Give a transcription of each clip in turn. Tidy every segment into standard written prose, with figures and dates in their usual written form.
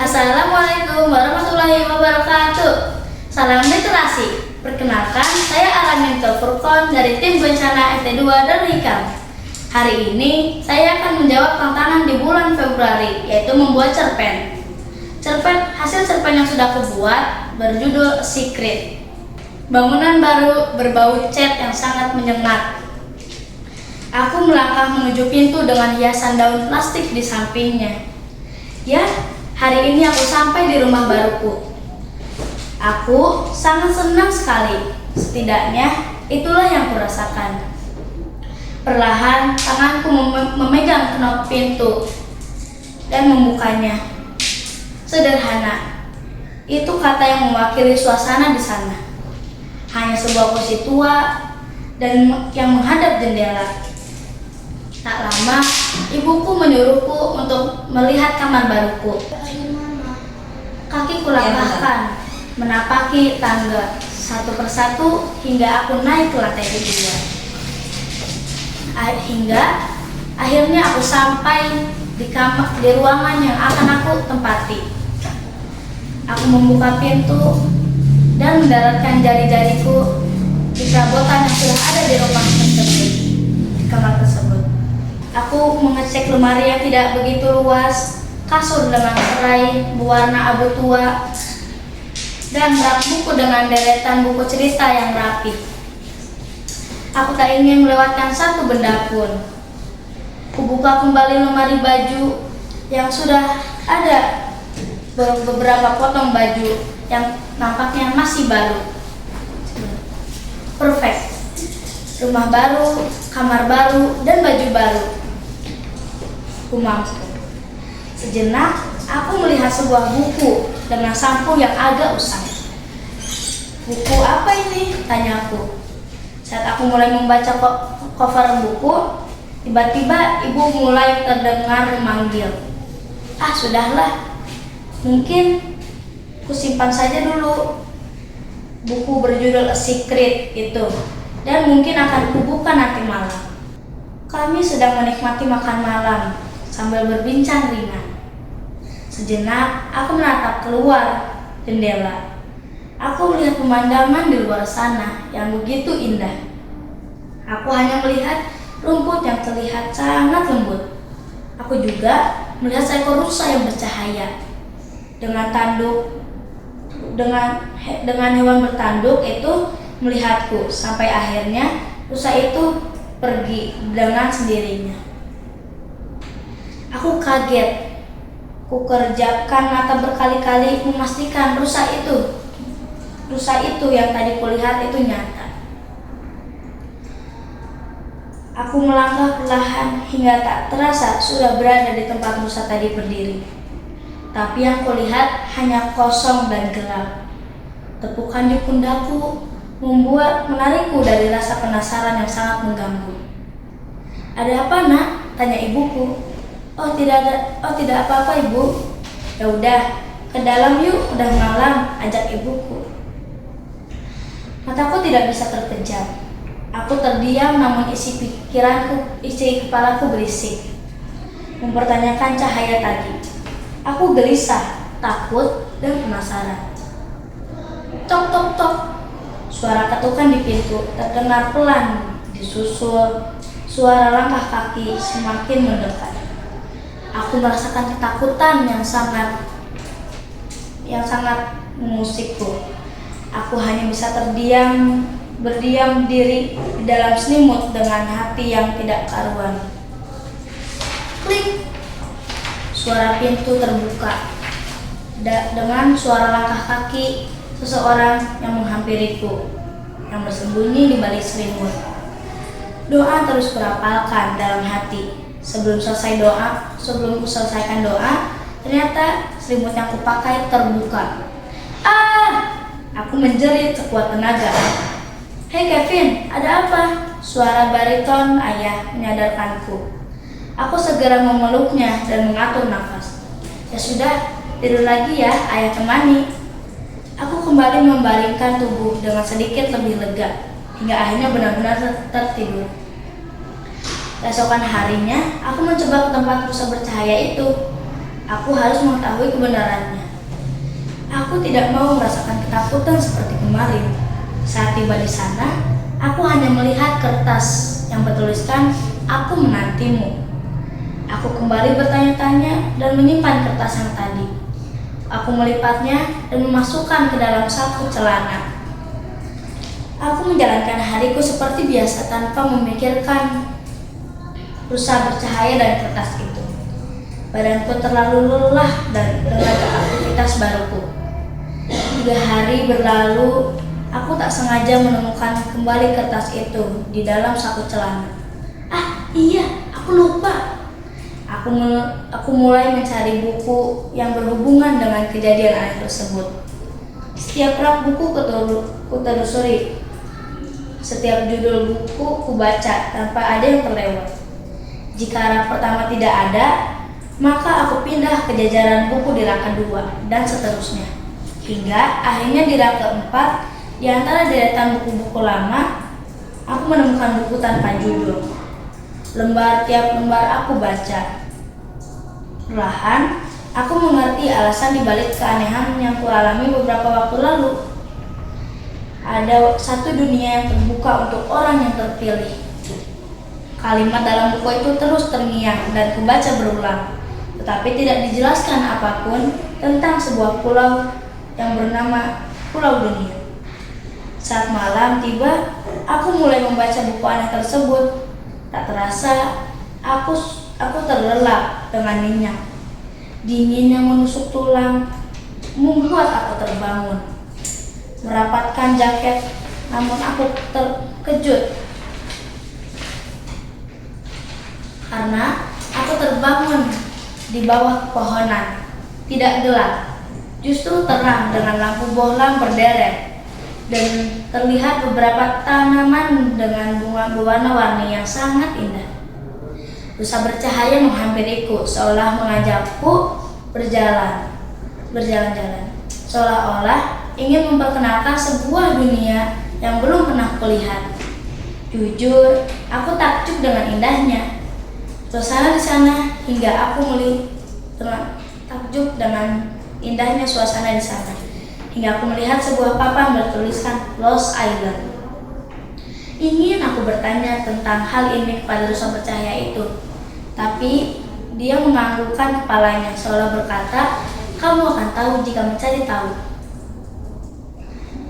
Assalamualaikum warahmatullahi wabarakatuh. Salam literasi. Perkenalkan, saya Araminto Furqon dari tim bencana FT2 Darul Hikam. Hari ini saya akan menjawab tantangan di bulan Februari, yaitu membuat cerpen. Hasil cerpen yang sudah aku buat berjudul Secret. Bangunan baru berbau cat yang sangat menyengat. Aku melangkah menuju pintu dengan hiasan daun plastik di sampingnya. Ya, hari ini aku sampai di rumah baruku. Aku sangat senang sekali. Setidaknya itulah yang kurasakan. Perlahan tanganku memegang knop pintu dan membukanya. Sederhana, itu kata yang mewakili suasana di sana. Hanya sebuah kursi tua dan yang menghadap jendela. Tak lama, ibuku menyuruhku untuk melihat kamar baruku. Kaki kulangkahkan, menapaki tangga satu persatu hingga aku naik ke lantai kedua. Hingga akhirnya aku sampai di ruangan yang akan aku tempati. Aku membuka pintu dan mendaratkan jari-jariku di perabotan yang sudah ada di rumah tersebut, di kamar tersebut. Aku mengecek lemari yang tidak begitu luas, kasur dengan serai berwarna abu tua, dan rak buku dengan deretan buku cerita yang rapi. Aku tak ingin melewatkan satu benda pun. Kubuka kembali lemari baju yang sudah ada beberapa potong baju yang nampaknya masih baru. Perfect. Rumah baru, kamar baru, dan baju baru. Kumampu. Sejenak, aku melihat sebuah buku dengan sampul yang agak usang. Buku apa ini? Tanyaku. Saat aku mulai membaca cover buku, tiba-tiba ibu mulai terdengar memanggil. Ah, sudahlah. Mungkin kusimpan saja dulu buku berjudul Secret itu, dan mungkin akan kubuka nanti malam. Kami sedang menikmati makan malam sambil berbincang ringan. Sejenak, aku menatap keluar jendela. Aku melihat pemandangan di luar sana yang begitu indah. Aku hanya melihat rumput yang terlihat sangat lembut. Aku juga melihat seekor rusa yang bercahaya. Dengan hewan bertanduk itu melihatku sampai akhirnya rusa itu pergi dengan sendirinya. Aku kaget. Kukerjapkan mata berkali-kali memastikan rusa itu yang tadi kulihat itu nyata. Aku melangkah perlahan hingga tak terasa sudah berada di tempat rusa tadi berdiri. Tapi yang kulihat hanya kosong dan gelap. Tepukan di pundakku menarikku dari rasa penasaran yang sangat mengganggu. Ada apa, Nak? Tanya ibuku. Oh tidak apa-apa, Ibu. Ya udah, ke dalam yuk, udah malam, ajak ibuku. Mataku tidak bisa terpejam. Aku terdiam namun isi kepalaku berisik. Mempertanyakan cahaya tadi. Aku gelisah, takut, dan penasaran. Tok tok tok. Suara ketukan di pintu terdengar pelan, disusul suara langkah kaki semakin mendekat. Aku merasakan ketakutan yang sangat mengusikku. Aku hanya bisa berdiam diri di dalam selimut dengan hati yang tidak karuan. Klik. Suara pintu terbuka. Dengan suara langkah kaki seseorang yang menghampiriku, yang bersembunyi di balik selimut. Doa terus kurapalkan dalam hati. Sebelum kuselesaikan doa, ternyata selimut yang kupakai terbuka. Ah! Aku menjerit sekuat tenaga. Hei Kevin, ada apa? Suara bariton ayah menyadarkanku. Aku segera memeluknya dan mengatur nafas. Ya sudah, tidur lagi ya, ayah temani. Aku kembali membaringkan tubuh dengan sedikit lebih lega, hingga akhirnya benar-benar tertidur. Keesokan harinya, aku mencoba ke tempat rusa bercahaya itu. Aku harus mengetahui kebenarannya. Aku tidak mau merasakan ketakutan seperti kemarin. Saat tiba di sana, aku hanya melihat kertas yang bertuliskan, "Aku menantimu." Aku kembali bertanya-tanya dan menyimpan kertas yang tadi. Aku melipatnya dan memasukkan ke dalam saku celana. Aku menjalankan hariku seperti biasa tanpa memikirkan pulsa bercahaya dan kertas itu. Badanku terlalu lelah dan dengan aktivitas baruku. 3 hari berlalu, aku tak sengaja menemukan kembali kertas itu di dalam saku celana. Ah, iya, aku lupa. Aku mulai mencari buku yang berhubungan dengan kejadian aneh tersebut. Setiap rak buku kutelusuri. Setiap judul buku kubaca tanpa ada yang terlewat. Jika rak pertama tidak ada, maka aku pindah ke jajaran buku di rak kedua dan seterusnya. Hingga akhirnya di rak keempat, di antara deretan buku-buku lama, aku menemukan buku tanpa judul. Tiap lembar aku baca. Perlahan, aku mengerti alasan dibalik keanehan yang kualami beberapa waktu lalu. Ada satu dunia yang terbuka untuk orang yang terpilih. Kalimat dalam buku itu terus terngiang dan kubaca berulang, tetapi tidak dijelaskan apapun tentang sebuah pulau yang bernama Pulau Dunia. Saat malam tiba, aku mulai membaca buku aneh tersebut. Tak terasa, aku terlelap dengan nyenyak. Dingin yang menusuk tulang membuat aku terbangun. Merapatkan jaket, namun aku terkejut karena aku terbangun di bawah pohonan. Tidak gelap, justru terang dengan lampu bohlam berderet, dan terlihat beberapa tanaman dengan bunga berwarna-warni yang sangat indah. Busa bercahaya menghampiriku, seolah mengajakku berjalan-jalan, seolah-olah ingin memperkenalkan sebuah dunia yang belum pernah kulihat. Jujur, aku takjub dengan indahnya suasana di sana, hingga aku takjub dengan indahnya suasana di sana, hingga aku melihat sebuah papan bertuliskan Lost Island. Ingin aku bertanya tentang hal ini kepada rusa bercahaya itu, tapi dia menganggukkan kepalanya seolah berkata, "Kamu akan tahu jika mencari tahu."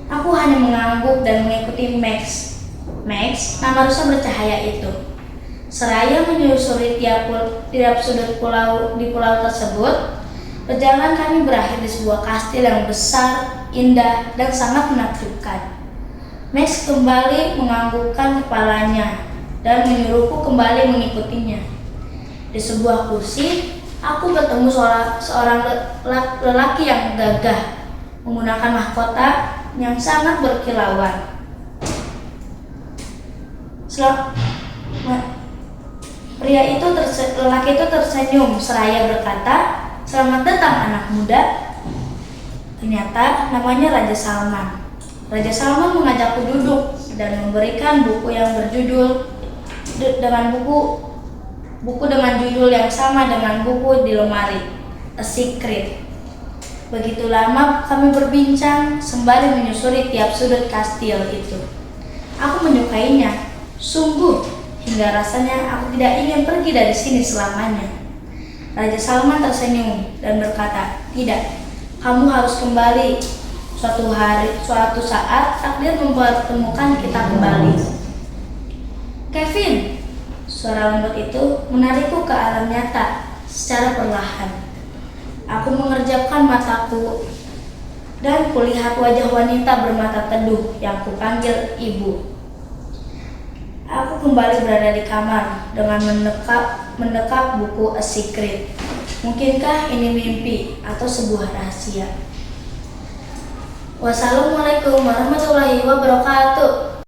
Aku hanya mengangguk dan mengikuti Max, nama rusa bercahaya itu. Seraya menyusuri tiap sudut pulau di pulau tersebut, perjalanan kami berakhir di sebuah kastil yang besar, indah, dan sangat menakjubkan. Max kembali menganggukkan kepalanya dan menyuruhku kembali mengikutinya. Di sebuah kursi, aku bertemu seorang lelaki yang gagah, menggunakan mahkota yang sangat berkilauan. Lelaki itu tersenyum seraya berkata, "Selamat datang anak muda." Ternyata namanya Raja Salman. Raja Salman mengajakku duduk dan memberikan buku yang berjudul buku dengan judul yang sama dengan buku di lemari, A Secret. Begitu lama kami berbincang sembari menyusuri tiap sudut kastil itu. Aku menyukainya, sungguh, hingga rasanya aku tidak ingin pergi dari sini selamanya. Raja Salman tersenyum dan berkata, "Tidak, kamu harus kembali. Suatu saat takdir mempertemukan kita kembali." "Kevin," suara lembut itu menarikku ke alam nyata secara perlahan. Aku mengerjapkan mataku dan kulihat wajah wanita bermata teduh yang kupanggil ibu. Aku kembali berada di kamar dengan mendekap buku A Secret. Mungkinkah ini mimpi atau sebuah rahasia? Wassalamualaikum warahmatullahi wabarakatuh.